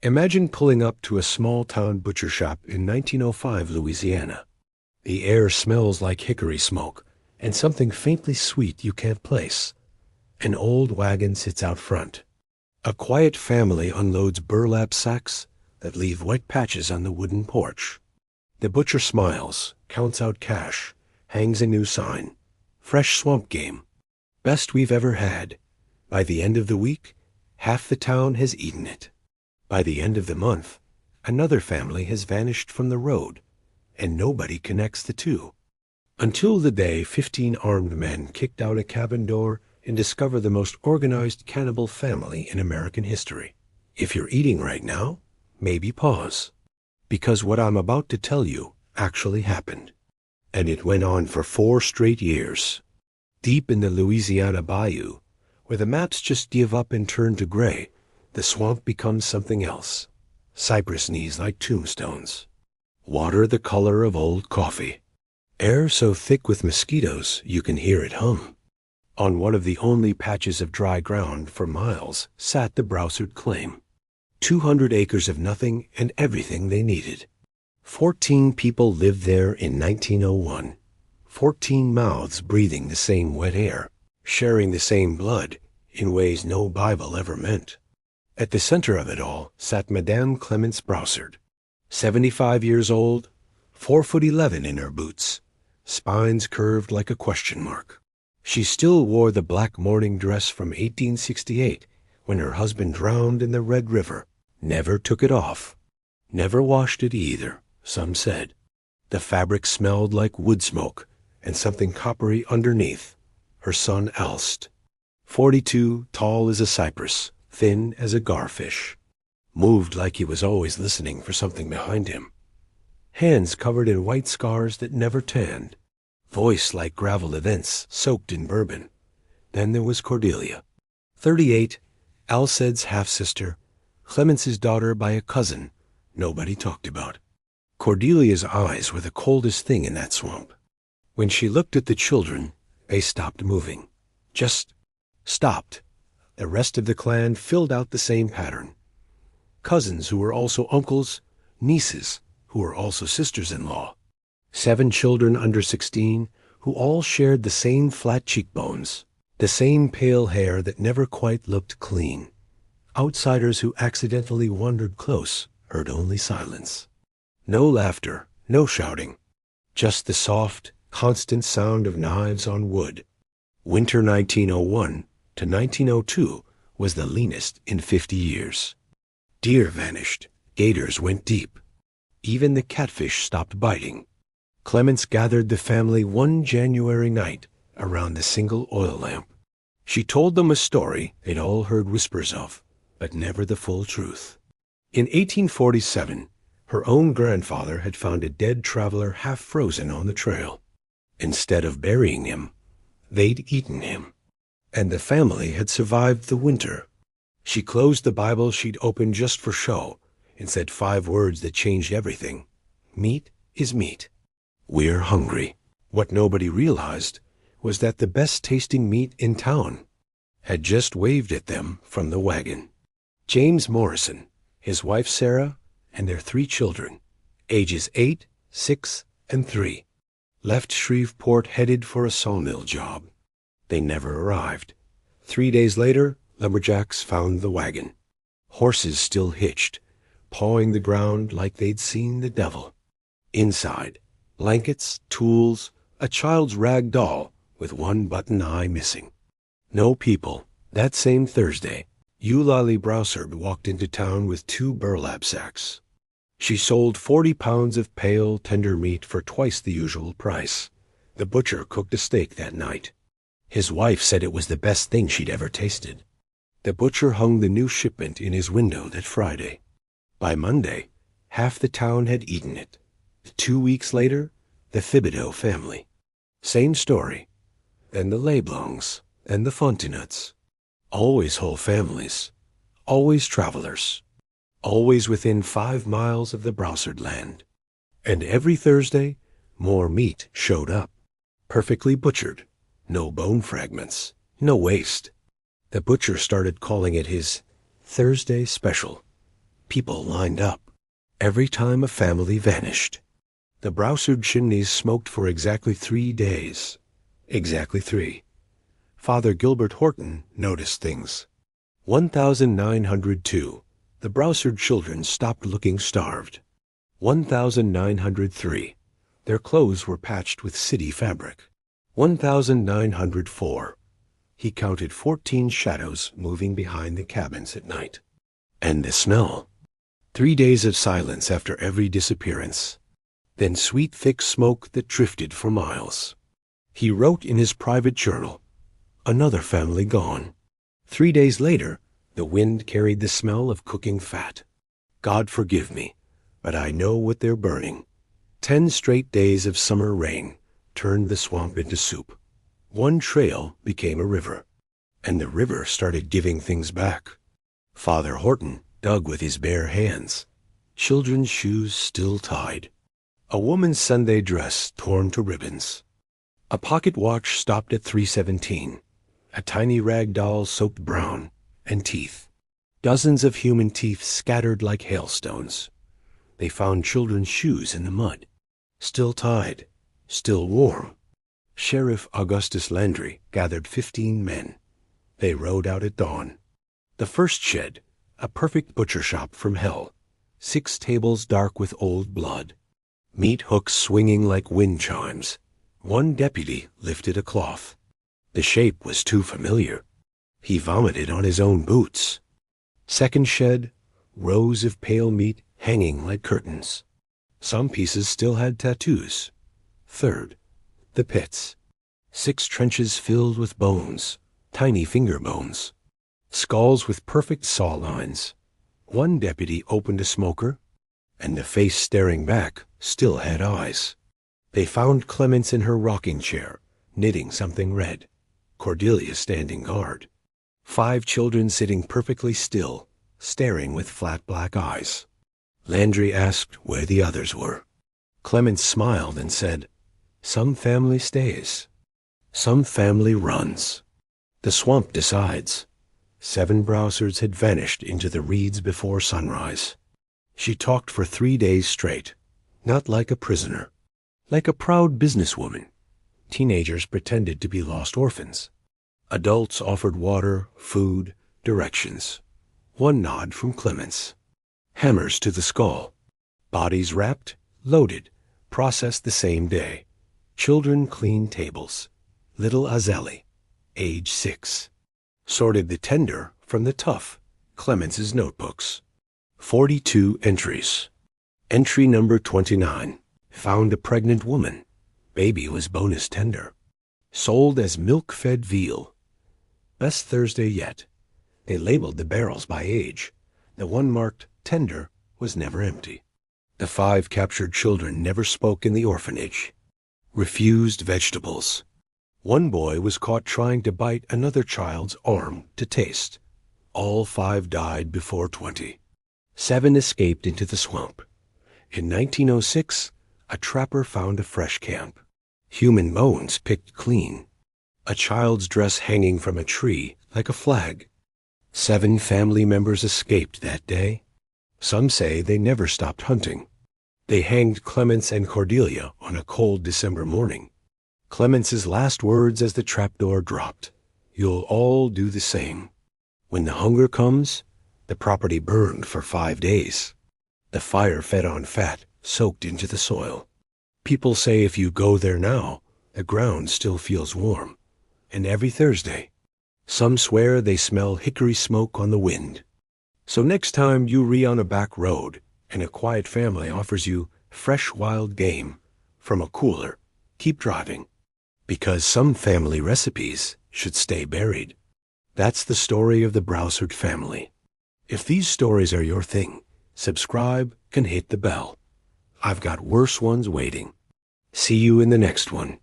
Imagine pulling up to a small-town butcher shop in 1905 Louisiana. The air smells like hickory smoke, and something faintly sweet you can't place. An old wagon sits out front. A quiet family unloads burlap sacks that leave white patches on the wooden porch. The butcher smiles, counts out cash, hangs a new sign. Fresh swamp game. Best we've ever had. By the end of the week, half the town has eaten it. By the end of the month, another family has vanished from the road, and nobody connects the two. Until the day 15 armed men kicked out a cabin door and discover the most organized cannibal family in American history. If you're eating right now, maybe pause, because what I'm about to tell you actually happened. And it went on for 4 straight years. Deep in the Louisiana bayou, where the maps just give up and turn to gray, the swamp becomes something else. Cypress knees like tombstones. Water the color of old coffee. Air so thick with mosquitoes you can hear it hum. On one of the only patches of dry ground for miles sat the Brousard claim. 200 acres of nothing and everything they needed. 14 people lived there in 1901. 14 mouths breathing the same wet air, sharing the same blood in ways no Bible ever meant. At the center of it all sat Madame Clemonce Brousard, 75 years old, 4'11" in her boots, spines curved like a question mark. She still wore the black morning dress from 1868 when her husband drowned in the Red River. Never took it off. Never washed it either, some said. The fabric smelled like wood smoke and something coppery underneath. Her son Alst, 42, tall as a cypress, thin as a garfish. Moved like he was always listening for something behind him. Hands covered in white scars that never tanned. Voice like gravel events soaked in bourbon. Then there was Cordelia, 38, Alced's half-sister, Clemence's daughter by a cousin nobody talked about. Cordelia's eyes were the coldest thing in that swamp. When she looked at the children, they stopped moving. Just stopped. The rest of the clan filled out the same pattern. Cousins who were also uncles, nieces who were also sisters-in-law. 7 children under 16 who all shared the same flat cheekbones, the same pale hair that never quite looked clean. Outsiders who accidentally wandered close heard only silence. No laughter, no shouting, just the soft, constant sound of knives on wood. Winter 1901 to 1902 was the leanest in 50 years. Deer vanished, gators went deep. Even the catfish stopped biting. Clemonce gathered the family one January night around the single oil lamp. She told them a story they'd all heard whispers of, but never the full truth. In 1847, her own grandfather had found a dead traveler half frozen on the trail. Instead of burying him, they'd eaten him. And the family had survived the winter. She closed the Bible she'd opened just for show and said 5 words that changed everything. Meat is meat. We're hungry. What nobody realized was that the best-tasting meat in town had just waved at them from the wagon. James Morrison, his wife Sarah, and their 3 children, ages 8, 6, and 3, left Shreveport headed for a sawmill job. They never arrived. 3 days later, lumberjacks found the wagon. Horses still hitched, pawing the ground like they'd seen the devil. Inside, blankets, tools, a child's rag doll with one button eye missing. No people. That same Thursday, Eulalie Brousard walked into town with 2 burlap sacks. She sold 40 pounds of pale, tender meat for twice the usual price. The butcher cooked a steak that night. His wife said it was the best thing she'd ever tasted. The butcher hung the new shipment in his window that Friday. By Monday, half the town had eaten it. 2 weeks later, the Thibodeau family. Same story. Then the Leblancs and the Fontenuts. Always whole families. Always travelers. Always within 5 miles of the Brousard land. And every Thursday, more meat showed up. Perfectly butchered. No bone fragments. No waste. The butcher started calling it his Thursday special. People lined up. Every time a family vanished. The Brousard chimneys smoked for exactly 3 days. Exactly 3. Father Gilbert Horton noticed things. 1902. The Brousard children stopped looking starved. 1903. Their clothes were patched with city fabric. 1904. He counted 14 shadows moving behind the cabins at night. And the smell. 3 days of silence after every disappearance. Then sweet thick smoke that drifted for miles. He wrote in his private journal, "Another family gone." 3 days later, the wind carried the smell of cooking fat. God forgive me, but I know what they're burning. 10 straight days of summer rain turned the swamp into soup. One trail became a river, and the river started giving things back. Father Horton dug with his bare hands, children's shoes still tied, a woman's Sunday dress torn to ribbons. A pocket watch stopped at 3:17, a tiny rag doll soaked brown, and teeth. Dozens of human teeth scattered like hailstones. They found children's shoes in the mud, still tied, still warm. Sheriff Augustus Landry gathered 15 men. They rode out at dawn. The first shed, a perfect butcher shop from hell, 6 tables dark with old blood, meat hooks swinging like wind chimes. One deputy lifted a cloth. The shape was too familiar. He vomited on his own boots. Second shed, rows of pale meat hanging like curtains. Some pieces still had tattoos. Third, the pits. 6 trenches filled with bones, tiny finger bones. Skulls with perfect saw lines. One deputy opened a smoker, and the face staring back still had eyes. They found Clemonce in her rocking chair, knitting something red. Cordelia standing guard. 5 children sitting perfectly still, staring with flat black eyes. Landry asked where the others were. Clemonce smiled and said, "Some family stays. Some family runs. The swamp decides." 7 Brousards had vanished into the reeds before sunrise. She talked for 3 days straight, not like a prisoner, like a proud businesswoman. Teenagers pretended to be lost orphans. Adults offered water, food, directions. One nod from Clemonce. Hammers to the skull. Bodies wrapped, loaded, processed the same day. Children cleaned tables. Little Azeli, age 6. Sorted the tender from the tough. Clemonce's notebooks. 42 entries. Entry number 29. Found a pregnant woman. Baby was bonus tender. Sold as milk-fed veal. Best Thursday yet. They labeled the barrels by age. The one marked tender was never empty. The 5 captured children never spoke in the orphanage. Refused vegetables. One boy was caught trying to bite another child's arm to taste. All 5 died before 20. 7 escaped into the swamp. In 1906, a trapper found a fresh camp. Human bones picked clean. A child's dress hanging from a tree like a flag. 7 family members escaped that day. Some say they never stopped hunting. They hanged Clemonce and Cordelia on a cold December morning. Clemonce's last words as the trapdoor dropped, "You'll all do the same." When the hunger comes, the property burned for 5 days. The fire fed on fat soaked into the soil. People say if you go there now, the ground still feels warm. And every Thursday, some swear they smell hickory smoke on the wind. So next time you on a back road and a quiet family offers you fresh wild game from a cooler, keep driving. Because some family recipes should stay buried. That's the story of the Brousard family. If these stories are your thing, subscribe and hit the bell. I've got worse ones waiting. See you in the next one.